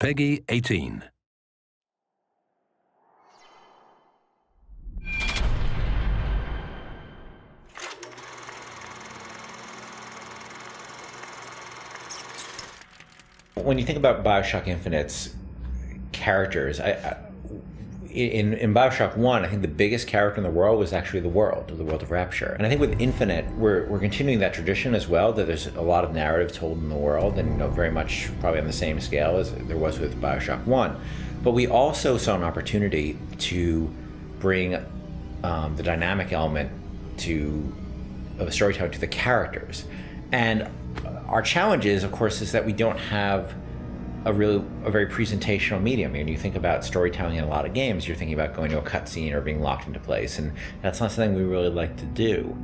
Peggy 18. When you think about BioShock Infinite's characters, in BioShock 1, I think the biggest character in the world was actually the world of Rapture. And I think with Infinite, we're continuing that tradition as well, that there's a lot of narrative told in the world, and very much probably on the same scale as there was with BioShock 1. But we also saw an opportunity to bring the dynamic element of storytelling to the characters. And our challenge is, of course, is that we don't have a very presentational medium. I mean, you think about storytelling in a lot of games, you're thinking about going to a cutscene or being locked into place, and that's not something we really like to do.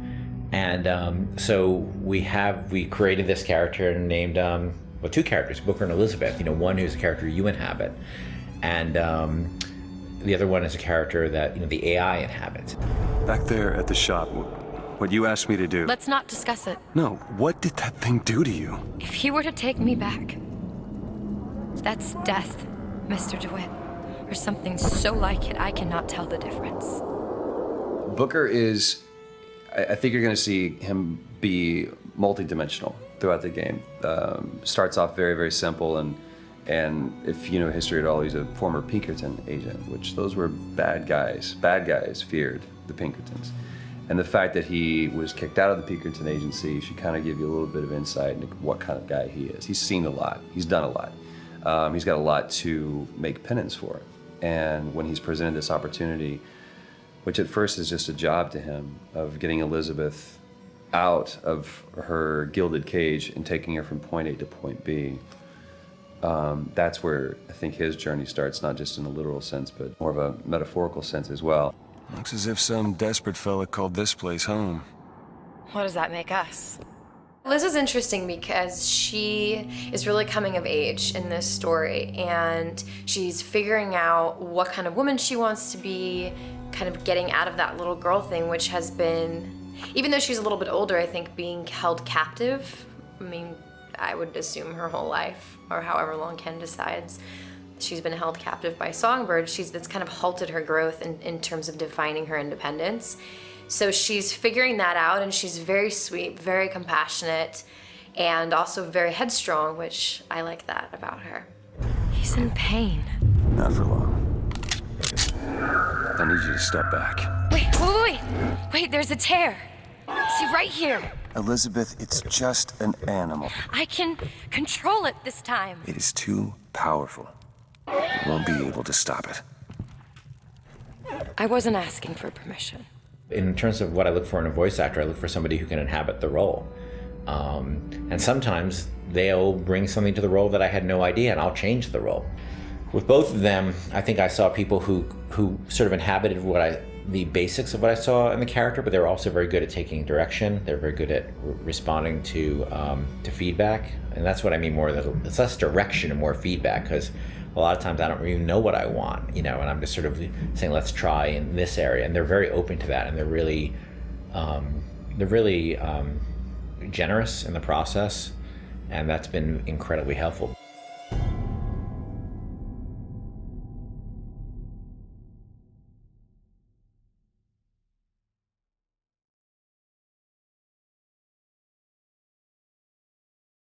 And so we created this character named, two characters, Booker and Elisabeth. One who's a character you inhabit, and the other one is a character that the AI inhabits. Back there at the shop, what you asked me to do. Let's not discuss it. No, what did that thing do to you? If he were to take me back, that's death, Mr. DeWitt. Or something so like it, I cannot tell the difference. Booker is, I think you're going to see him be multi-dimensional throughout the game. Starts off very, very simple, and if you know history at all, he's a former Pinkerton agent, which those were bad guys. Bad guys feared the Pinkertons. And the fact that he was kicked out of the Pinkerton agency should kind of give you a little bit of insight into what kind of guy he is. He's seen a lot. He's done a lot. He's got a lot to make penance for. And when he's presented this opportunity, which at first is just a job to him, of getting Elisabeth out of her gilded cage and taking her from point A to point B, that's where I think his journey starts, not just in a literal sense, but more of a metaphorical sense as well. Looks as if some desperate fella called this place home. What does that make us? Liz is interesting because she is really coming of age in this story, and she's figuring out what kind of woman she wants to be, kind of getting out of that little girl thing, which has been, even though she's a little bit older, I think being held captive, I would assume her whole life, or however long Ken decides, she's been held captive by songbirds. That's kind of halted her growth in terms of defining her independence. So she's figuring that out, and she's very sweet, very compassionate, and also very headstrong, which I like that about her. He's in pain. Not for long. I need you to step back. Wait, there's a tear. See, right here. Elisabeth, it's just an animal. I can control it this time. It is too powerful. You won't be able to stop it. I wasn't asking for permission. In terms of what I look for in a voice actor, I look for somebody who can inhabit the role. And sometimes they'll bring something to the role that I had no idea, and I'll change the role. With both of them, I think I saw people who sort of inhabited the basics of what I saw in the character, but they were also very good at taking direction. They're very good at responding to feedback, and that's what I mean more. That it's less direction and more feedback, because a lot of times I don't even know what I want, and I'm just sort of saying, let's try in this area, and they're very open to that, and they're really generous in the process, and that's been incredibly helpful.